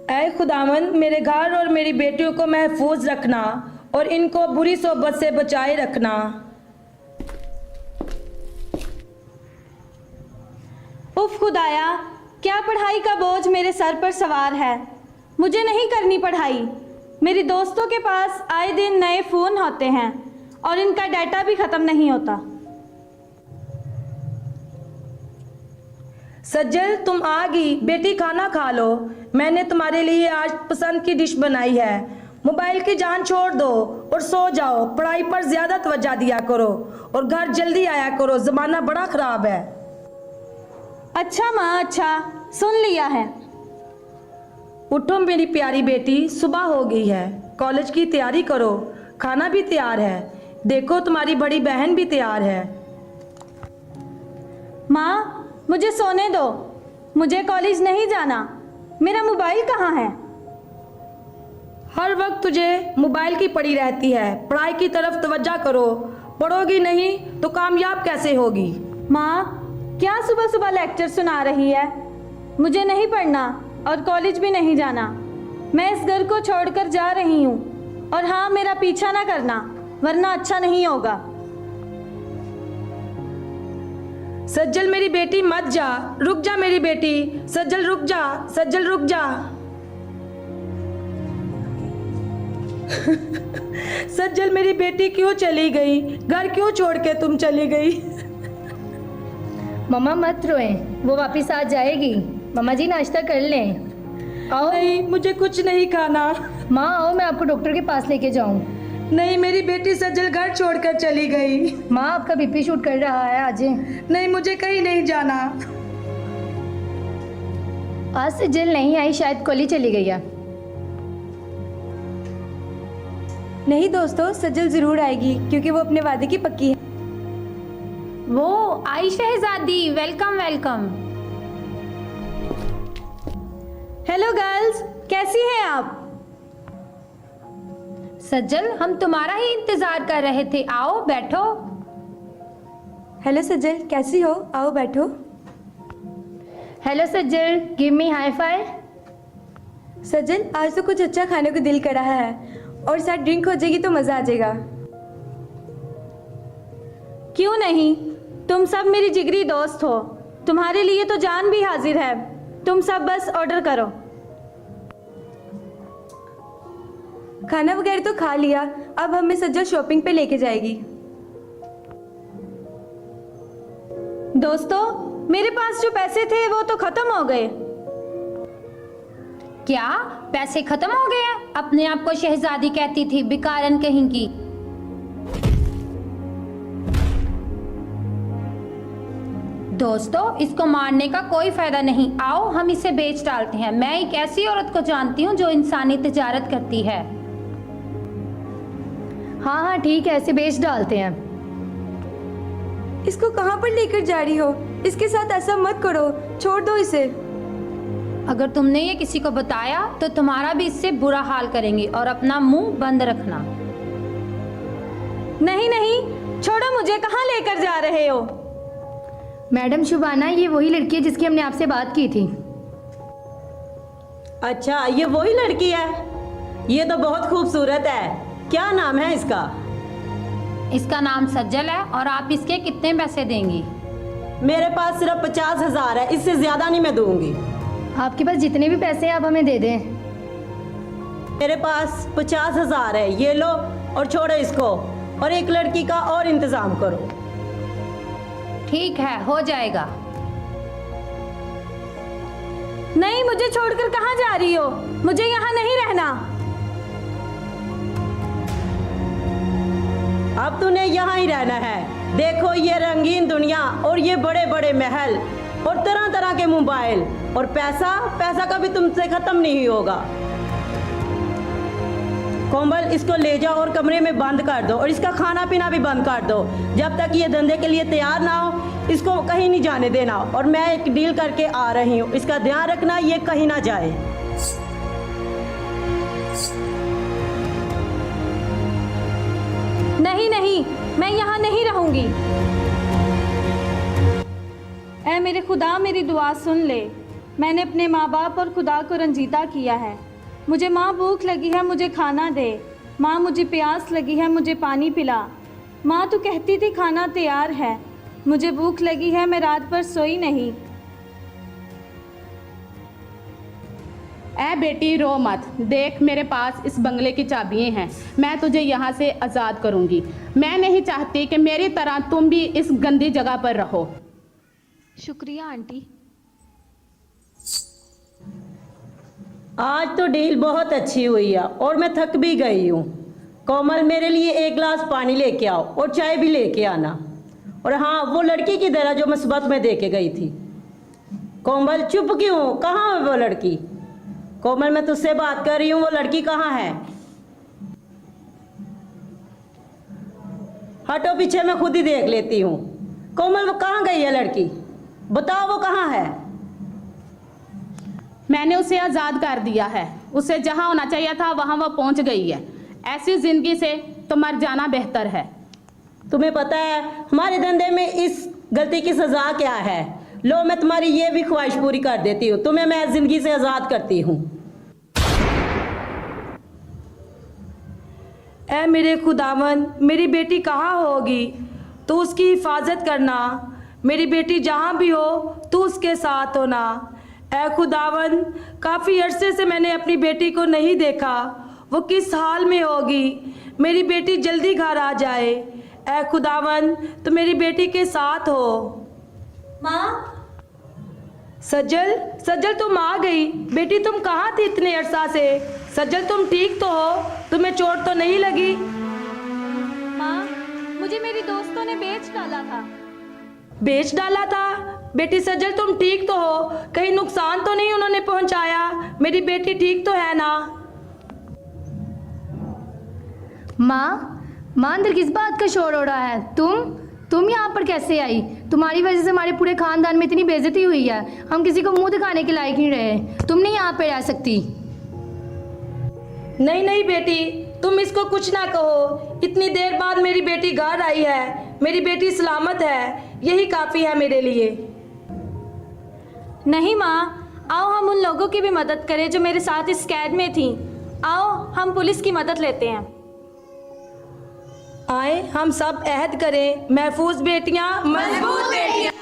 ऐ खुदावंद, मेरे घर और मेरी बेटियों को महफूज रखना और इनको बुरी सोबत से बचाए रखना। उफ खुदाया, क्या पढ़ाई का बोझ मेरे सर पर सवार है। मुझे नहीं करनी पढ़ाई। मेरी दोस्तों के पास आए दिन नए फ़ोन होते हैं और इनका डाटा भी ख़त्म नहीं होता। सज्जल, तुम आ गई। बेटी खाना खा लो। मैंने तुम्हारे लिए आज पसंद की डिश बनाई है। मोबाइल की जान छोड़ दो और सो जाओ। पढ़ाई पर ज्यादा तवज्जो दिया करो और घर जल्दी आया करो, जमाना बड़ा खराब है। अच्छा माँ, अच्छा, सुन लिया है। उठो मेरी प्यारी बेटी, सुबह हो गई है। कॉलेज की तैयारी करो। खाना भी तैयार है। देखो तुम्हारी बड़ी बहन भी तैयार है। माँ, मुझे सोने दो। मुझे कॉलेज नहीं जाना। मेरा मोबाइल कहाँ है? हर वक्त तुझे मोबाइल की पड़ी रहती है। पढ़ाई की तरफ तवज्जो करो। पढ़ोगी नहीं तो कामयाब कैसे होगी? माँ, क्या सुबह सुबह लेक्चर सुना रही है? मुझे नहीं पढ़ना और कॉलेज भी नहीं जाना। मैं इस घर को छोड़कर जा रही हूँ। और हाँ, मेरा पीछा ना करना, वरना अच्छा नहीं होगा। सज्जल मेरी बेटी, मत जा। रुक जा मेरी बेटी। सज्जल रुक जा, सज्जल रुक जा। सज्जल मेरी बेटी क्यों चली गई? घर क्यों छोड़ के तुम चली गई? मम्मा मत रोएं, वो वापस आ जाएगी। मम्मा जी नाश्ता कर लें। आओ। नहीं, मुझे कुछ नहीं खाना। माँ आओ, मैं आपको डॉक्टर के पास लेके जाऊँ। नहीं, मेरी बेटी सज्जल घर छोड़कर चली गई। माँ आपका बीपी शूट कर रहा है आज। नहीं, मुझे कहीं नहीं जाना। आज से जेल नहीं आई, शायद कॉलेज चली गई है। नहीं दोस्तों, सज्जल जरूर आएगी क्योंकि वो अपने वादे की पक्की है। वो आई शहजादी, वेलकम वेलकम। हेलो गर्ल्स, कैसी हैं आप? सज्जल, हम तुम्हारा ही इंतजार कर रहे थे। आओ बैठो। हेलो सज्जल, कैसी हो? आओ बैठो। हेलो सज्जल, गिव मी हाई फाई। सज्जल, आज तो कुछ अच्छा खाने को दिल कर रहा है और साथ ड्रिंक हो जाएगी तो मज़ा आ जाएगा। क्यों नहीं, तुम सब मेरी जिगरी दोस्त हो। तुम्हारे लिए तो जान भी हाजिर है। तुम सब बस ऑर्डर करो। खाना वगैरह तो खा लिया, अब हमें सज्जल शॉपिंग पे लेके जाएगी। दोस्तों, मेरे पास जो पैसे थे वो तो खत्म हो गए। क्या पैसे खत्म हो गए? अपने आप को शहजादी कहती थी, बिकारन कहीं की। दोस्तों, इसको मारने का कोई फायदा नहीं। आओ हम इसे बेच डालते हैं। मैं एक ऐसी औरत को जानती हूँ जो इंसानी तिजारत करती है। हाँ हाँ ठीक है, ऐसे बेच डालते हैं। इसको कहाँ पर लेकर जा रही हो? इसके साथ ऐसा मत करो, छोड़ दो इसे। अगर तुमने ये किसी को बताया तो तुम्हारा भी इससे बुरा हाल करेंगे, और अपना मुंह बंद रखना। नहीं नहीं, छोड़ो मुझे। कहाँ लेकर जा रहे हो? मैडम शुबाना, ये वही लड़की है जिसकी हमने आपसे बात की थी। अच्छा, ये वही लड़की है? ये तो बहुत खूबसूरत है। क्या नाम है इसका? इसका नाम सज्जल है। और आप इसके कितने पैसे देंगी? मेरे पास सिर्फ 50,000 है, इससे ज्यादा नहीं मैं दूंगी। आपके पास जितने भी पैसे हैं आप हमें दे दें। मेरे पास 50,000 है, ये लो और छोड़ो इसको, और एक लड़की का और इंतजाम करो। ठीक है, हो जाएगा। नहीं, मुझे छोड़कर कहाँ जा रही हो? मुझे यहाँ नहीं रहना। अब तूने यहाँ ही रहना है। देखो ये रंगीन दुनिया और ये बड़े बड़े महल और तरह तरह के मोबाइल और पैसा, पैसा कभी तुमसे खत्म नहीं होगा। कोमल, इसको ले जाओ और कमरे में बंद कर दो, और इसका खाना पीना भी बंद कर दो। जब तक ये धंधे के लिए तैयार ना हो, इसको कहीं नहीं जाने देना। और मैं एक डील करके आ रही हूँ, इसका ध्यान रखना, ये कहीं ना जाए। नहीं नहीं, मैं यहाँ नहीं रहूंगी। ऐ मेरे खुदा, मेरी दुआ सुन ले। मैंने अपने माँ बाप और खुदा को रंजीता किया है। मुझे माँ भूख लगी है, मुझे खाना दे। माँ मुझे प्यास लगी है, मुझे पानी पिला। माँ तू कहती थी खाना तैयार है, मुझे भूख लगी है, मैं रात भर सोई नहीं। ऐ बेटी रो मत, देख मेरे पास इस बंगले की चाबियां हैं, मैं तुझे यहाँ से आज़ाद करूँगी। मैं नहीं चाहती कि मेरी तरह तुम भी इस गंदी जगह पर रहो। शुक्रिया आंटी। आज तो डील बहुत अच्छी हुई है और मैं थक भी गई हूँ। कोमल, मेरे लिए एक गिलास पानी लेके आओ और चाय भी लेके आना। और हाँ, वो लड़की की तरह जो मैं सुबह तुम्हें दे के गई थी। कोमल, चुप क्यों? कहाँ है वो लड़की? कोमल, मैं तुझसे बात कर रही हूँ, वो लड़की कहाँ है? हटो पीछे, मैं खुद ही देख लेती हूँ। कोमल, वो कहाँ गई है लड़की? बताओ वो कहाँ है? मैंने उसे आज़ाद कर दिया है। उसे जहाँ होना चाहिए था वहाँ वो पहुँच गई है। ऐसी ज़िंदगी से तो मर जाना बेहतर है। तुम्हें पता है हमारे धंधे में इस गलती की सज़ा क्या है? लो, मैं तुम्हारी ये भी ख्वाहिश पूरी कर देती हूँ, तुम्हें मैं ज़िंदगी से आज़ाद करती हूँ। ऐ मेरे खुदावन, मेरी बेटी कहाँ होगी तो उसकी हिफाजत करना। मेरी बेटी जहाँ भी हो तो उसके साथ होना। ऐ खुदावन, काफ़ी अरसे से मैंने अपनी बेटी को नहीं देखा, वो किस हाल में होगी। मेरी बेटी जल्दी घर आ जाए। ऐ खुदावन, तो मेरी बेटी के साथ हो। माँ, सज्जल, सज्जल तुम आ गई। बेटी तुम कहाँ थी इतने अरसा से? सज्जल तुम ठीक तो हो? तुम्हें चोट तो नहीं लगी? माँ, मुझे मेरी दोस्तों ने बेच डाला था। बेच डाला था? बेटी सज्जल तुम ठीक तो हो? कहीं नुकसान तो नहीं उन्होंने पहुंचाया? मेरी बेटी ठीक तो है ना? माँ अंदर किस बात का शोर हो रहा है? तुम यहाँ पर कैसे आई? तुम्हारी वजह से हमारे पूरे खानदान में इतनी बेइज्जती हुई है, हम किसी को मुंह दिखाने के लायक नहीं रहे। तुम नहीं यहाँ पे रह सकती। नहीं नहीं बेटी, तुम इसको कुछ ना कहो। इतनी देर बाद मेरी बेटी घर आई है, मेरी बेटी सलामत है, यही काफ़ी है मेरे लिए। नहीं माँ, आओ हम उन लोगों की भी मदद करें जो मेरे साथ इस कैद में थी। आओ हम पुलिस की मदद लेते हैं। आए हम सब अहद करें, महफूज बेटियां मजबूत बेटियां।